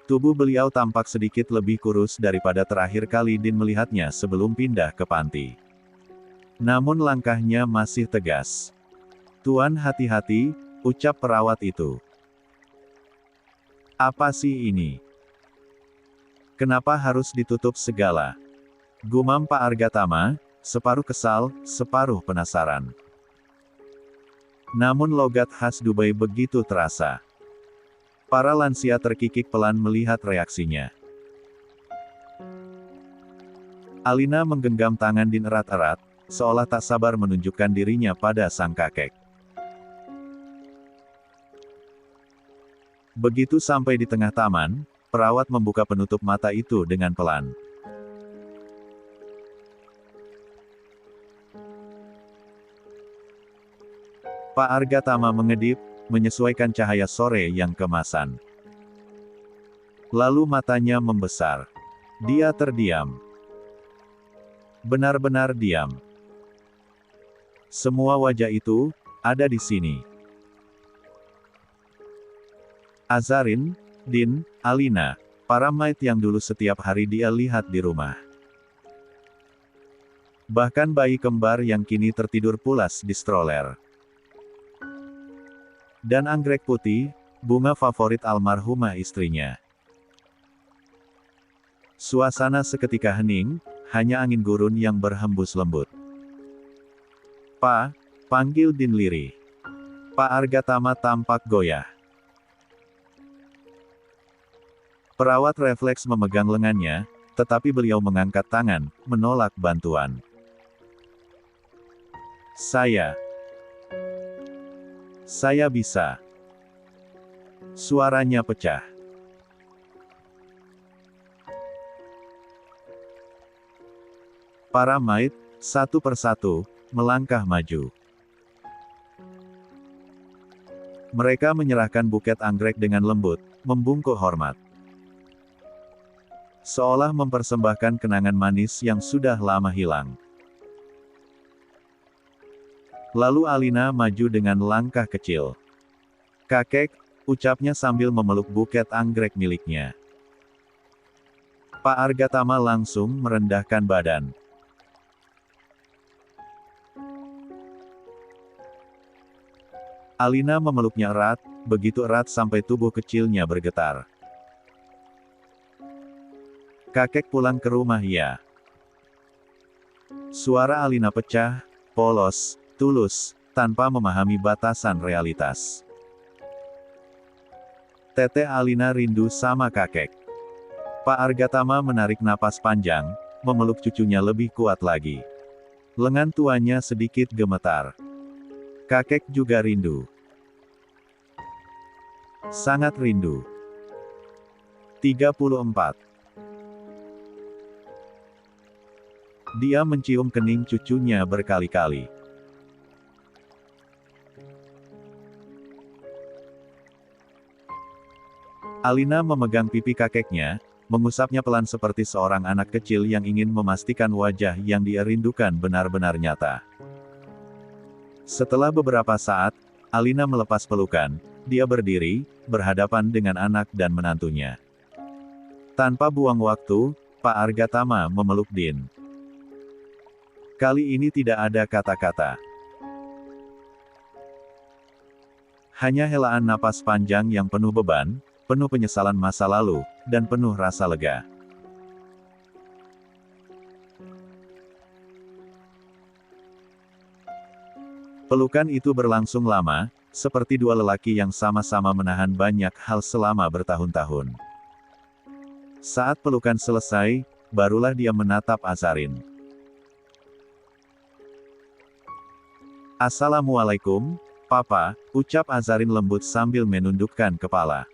Tubuh beliau tampak sedikit lebih kurus daripada terakhir kali Din melihatnya sebelum pindah ke panti. Namun langkahnya masih tegas. Tuan hati-hati, ucap perawat itu. Apa sih ini? Kenapa harus ditutup segala? Gumam Pak Argatama, separuh kesal, separuh penasaran. Namun logat khas Dubai begitu terasa. Para lansia terkikik pelan melihat reaksinya. Alina menggenggam tangan Din erat-erat, seolah tak sabar menunjukkan dirinya pada sang kakek. Begitu sampai di tengah taman, perawat membuka penutup mata itu dengan pelan. Pak Argatama mengedip, menyesuaikan cahaya sore yang kemasan. Lalu matanya membesar. Dia terdiam. Benar-benar diam. Semua wajah itu, ada di sini. Azarin, Din, Alina, para maid yang dulu setiap hari dia lihat di rumah. Bahkan bayi kembar yang kini tertidur pulas di stroller. Dan anggrek putih, bunga favorit almarhumah istrinya. Suasana seketika hening, hanya angin gurun yang berhembus lembut. Pak, panggil Din lirih. Pak Argatama tampak goyah. Perawat refleks memegang lengannya, tetapi beliau mengangkat tangan, menolak bantuan. Saya bisa. Suaranya pecah. Para maid, satu persatu, melangkah maju. Mereka menyerahkan buket anggrek dengan lembut, membungkuk hormat. seolah mempersembahkan kenangan manis yang sudah lama hilang. Lalu Alina maju dengan langkah kecil. "Kakek," ucapnya sambil memeluk buket anggrek miliknya. Pak Argatama langsung merendahkan badan. Alina memeluknya erat, begitu erat sampai tubuh kecilnya bergetar. "Kakek pulang ke rumah ya?" Suara Alina pecah, polos, tulus, tanpa memahami batasan realitas. Teteh Alina rindu sama kakek. Pak Argatama menarik napas panjang, memeluk cucunya lebih kuat lagi. Lengan tuanya sedikit gemetar. Kakek juga rindu. Sangat rindu. 34. Dia mencium kening cucunya berkali-kali. Alina memegang pipi kakeknya, mengusapnya pelan seperti seorang anak kecil yang ingin memastikan wajah yang dia rindukan benar-benar nyata. Setelah beberapa saat, Alina melepas pelukan, dia berdiri, berhadapan dengan anak dan menantunya. Tanpa buang waktu, Pak Argatama memeluk Din. Kali ini tidak ada kata-kata. Hanya helaan napas panjang yang penuh beban, penuh penyesalan masa lalu, dan penuh rasa lega. Pelukan itu berlangsung lama, seperti dua lelaki yang sama-sama menahan banyak hal selama bertahun-tahun. Saat pelukan selesai, barulah dia menatap Azarin. "Assalamualaikum, Papa," ucap Azarin lembut sambil menundukkan kepala.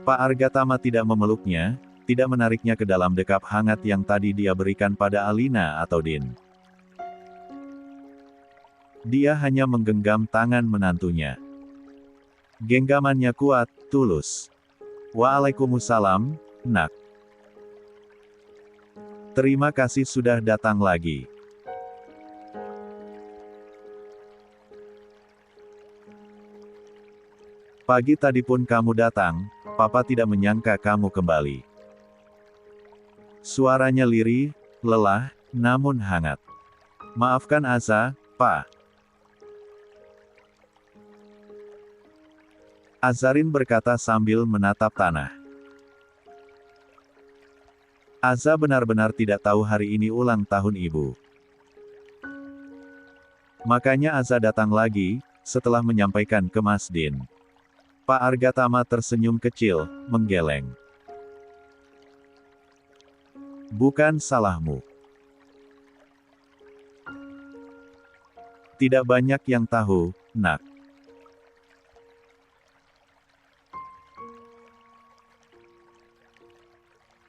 Pak Argatama tidak memeluknya, tidak menariknya ke dalam dekap hangat yang tadi dia berikan pada Alina atau Din. Dia hanya menggenggam tangan menantunya. Genggamannya kuat, tulus. "Waalaikumsalam, Nak. Terima kasih sudah datang lagi. Pagi tadi pun kamu datang, Papa tidak menyangka kamu kembali." Suaranya lirih, lelah, namun hangat. "Maafkan Aza, Pak." Azarin berkata sambil menatap tanah. Aza benar-benar tidak tahu hari ini ulang tahun ibu. Makanya Aza datang lagi, setelah menyampaikan ke Mas Din. Pak Argatama tersenyum kecil, menggeleng. "Bukan salahmu. Tidak banyak yang tahu, Nak.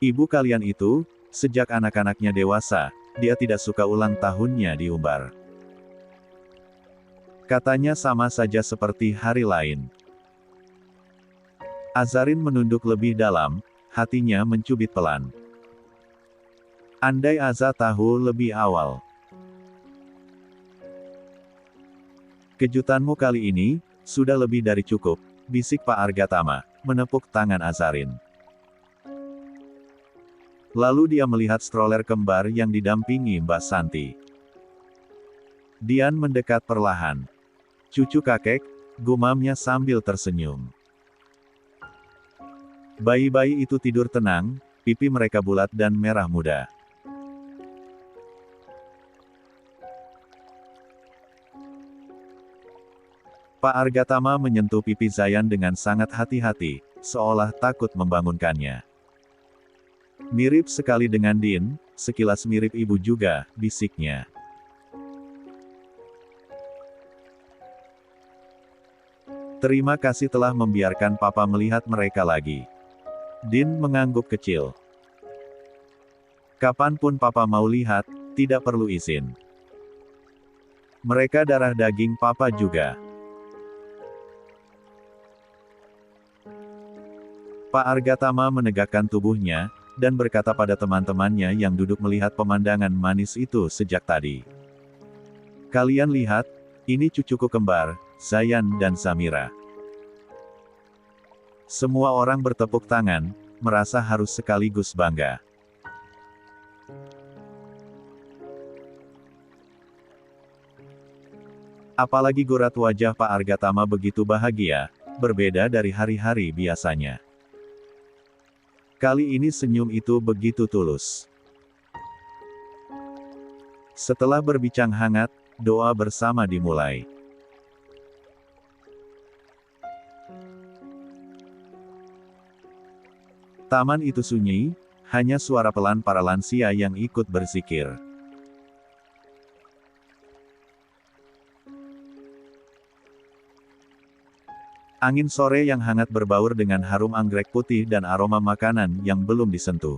Ibu kalian itu, sejak anak-anaknya dewasa, dia tidak suka ulang tahunnya diumbar. Katanya sama saja seperti hari lain." Azarin menunduk lebih dalam, hatinya mencubit pelan. Andai Aza tahu lebih awal. "Kejutanmu kali ini, sudah lebih dari cukup," bisik Pak Argatama, menepuk tangan Azarin. Lalu dia melihat stroller kembar yang didampingi Mbak Santi. Dian mendekat perlahan. "Cucu kakek," gumamnya sambil tersenyum. Bayi-bayi itu tidur tenang, pipi mereka bulat dan merah muda. Pak Argatama menyentuh pipi Zayan dengan sangat hati-hati, seolah takut membangunkannya. "Mirip sekali dengan Din, sekilas mirip ibu juga," bisiknya. "Terima kasih telah membiarkan Papa melihat mereka lagi." Din mengangguk kecil. "Kapanpun Papa mau lihat, tidak perlu izin. Mereka darah daging Papa juga." Pak Argatama menegakkan tubuhnya, dan berkata pada teman-temannya yang duduk melihat pemandangan manis itu sejak tadi. Kalian lihat, ini cucuku kembar, Zayan dan Zamira. Semua orang bertepuk tangan, merasa harus sekaligus bangga. Apalagi gurat wajah Pak Argatama begitu bahagia, berbeda dari hari-hari biasanya. Kali ini senyum itu begitu tulus. Setelah berbincang hangat, doa bersama dimulai. Taman itu sunyi, hanya suara pelan para lansia yang ikut berzikir. Angin sore yang hangat berbaur dengan harum anggrek putih dan aroma makanan yang belum disentuh.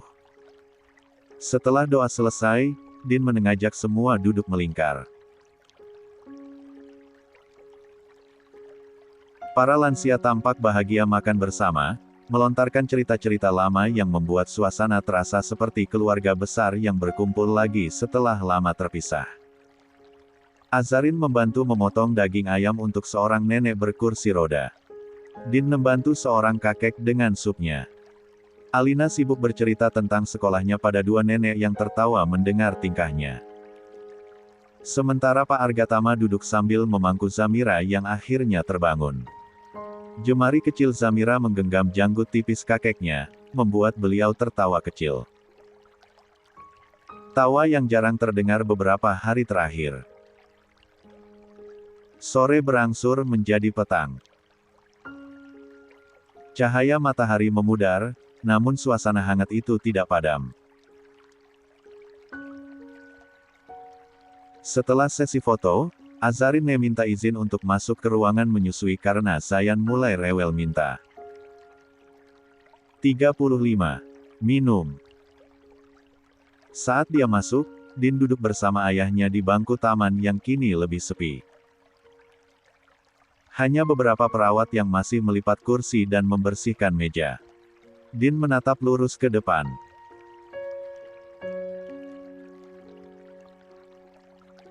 Setelah doa selesai, Din mengajak semua duduk melingkar. Para lansia tampak bahagia makan bersama, melontarkan cerita-cerita lama yang membuat suasana terasa seperti keluarga besar yang berkumpul lagi setelah lama terpisah. Azarin membantu memotong daging ayam untuk seorang nenek berkursi roda. Din membantu seorang kakek dengan supnya. Alina sibuk bercerita tentang sekolahnya pada dua nenek yang tertawa mendengar tingkahnya. Sementara Pak Argatama duduk sambil memangku Zamira yang akhirnya terbangun. Jemari kecil Zamira menggenggam janggut tipis kakeknya, membuat beliau tertawa kecil. Tawa yang jarang terdengar beberapa hari terakhir. Sore berangsur menjadi petang. Cahaya matahari memudar, namun suasana hangat itu tidak padam. Setelah sesi foto, Azarin meminta izin untuk masuk ke ruangan menyusui karena Zayan mulai rewel minta. 35. Minum. Saat dia masuk, Din duduk bersama ayahnya di bangku taman yang kini lebih sepi. Hanya beberapa perawat yang masih melipat kursi dan membersihkan meja. Din menatap lurus ke depan.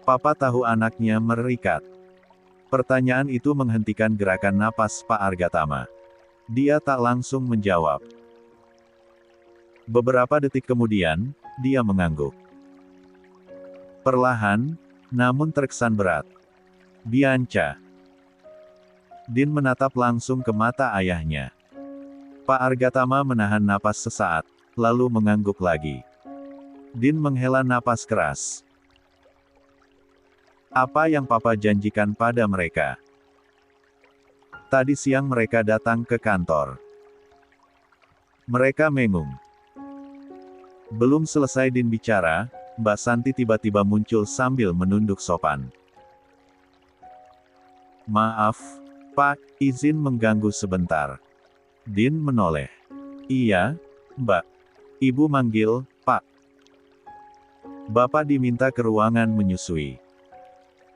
Papa tahu anaknya merikat. Pertanyaan itu menghentikan gerakan napas Pak Argatama. Dia tak langsung menjawab. Beberapa detik kemudian, dia mengangguk. Perlahan, namun terkesan berat. Bianca. Din menatap langsung ke mata ayahnya. Pak Argatama menahan napas sesaat, lalu mengangguk lagi. Din menghela napas keras. Apa yang Papa janjikan pada mereka? Tadi siang mereka datang ke kantor. Mereka mengung. Belum selesai Din bicara, Mbak Santi tiba-tiba muncul sambil menunduk sopan. Maaf, Pak, izin mengganggu sebentar. Din menoleh. Iya, Mbak. Ibu manggil, Pak. Bapak diminta ke ruangan menyusui.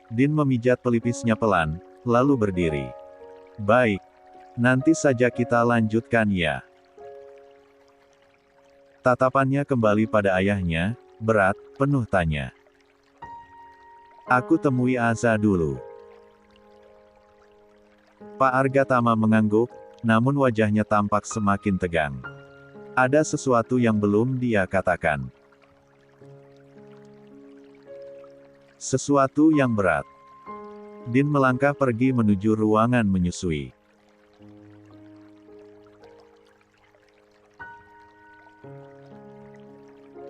Din memijat pelipisnya pelan, lalu berdiri. Baik. Nanti saja kita lanjutkan ya. Tatapannya kembali pada ayahnya, berat, penuh tanya. Aku temui Aza dulu. Pak Argatama mengangguk, namun wajahnya tampak semakin tegang. Ada sesuatu yang belum dia katakan. Sesuatu yang berat. Din melangkah pergi menuju ruangan menyusui.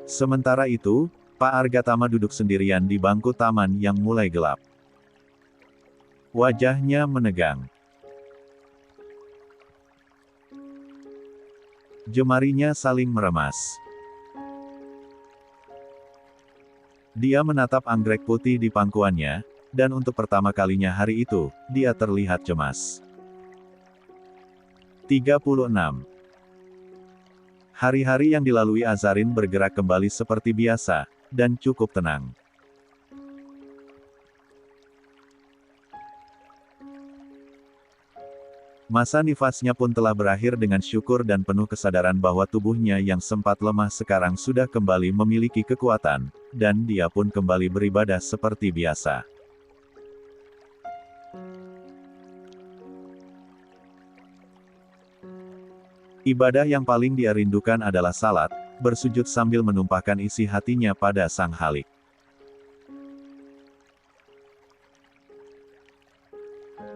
Sementara itu, Pak Argatama duduk sendirian di bangku taman yang mulai gelap. Wajahnya menegang. Jemarinya saling meremas. Dia menatap anggrek putih di pangkuannya, dan untuk pertama kalinya hari itu, dia terlihat cemas. 36. Hari-hari yang dilalui Azarin bergerak kembali seperti biasa, dan cukup tenang. Masa nifasnya pun telah berakhir dengan syukur dan penuh kesadaran bahwa tubuhnya yang sempat lemah sekarang sudah kembali memiliki kekuatan, dan dia pun kembali beribadah seperti biasa. Ibadah yang paling dia rindukan adalah salat, bersujud sambil menumpahkan isi hatinya pada Sang Khalik.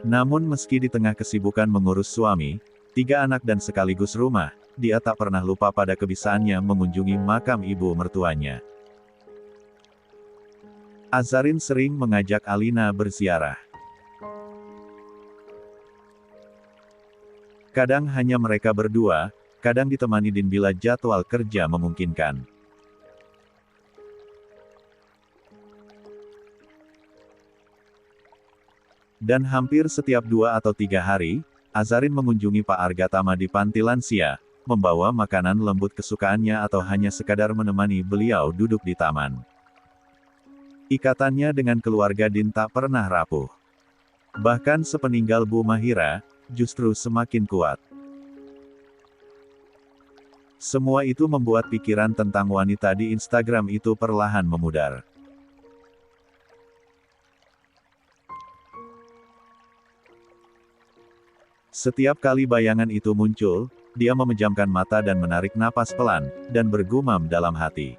Namun meski di tengah kesibukan mengurus suami, 3 anak dan sekaligus rumah, dia tak pernah lupa pada kebiasaannya mengunjungi makam ibu mertuanya. Azarin sering mengajak Alina berziarah. Kadang hanya mereka berdua, kadang ditemani Din bila jadwal kerja memungkinkan. Dan hampir setiap 2 atau 3 hari, Azarin mengunjungi Pak Argatama di panti lansia, membawa makanan lembut kesukaannya atau hanya sekadar menemani beliau duduk di taman. Ikatannya dengan keluarga Din tak pernah rapuh. Bahkan sepeninggal Bu Mahira, justru semakin kuat. Semua itu membuat pikiran tentang wanita di Instagram itu perlahan memudar. Setiap kali bayangan itu muncul, dia memejamkan mata dan menarik napas pelan, dan bergumam dalam hati.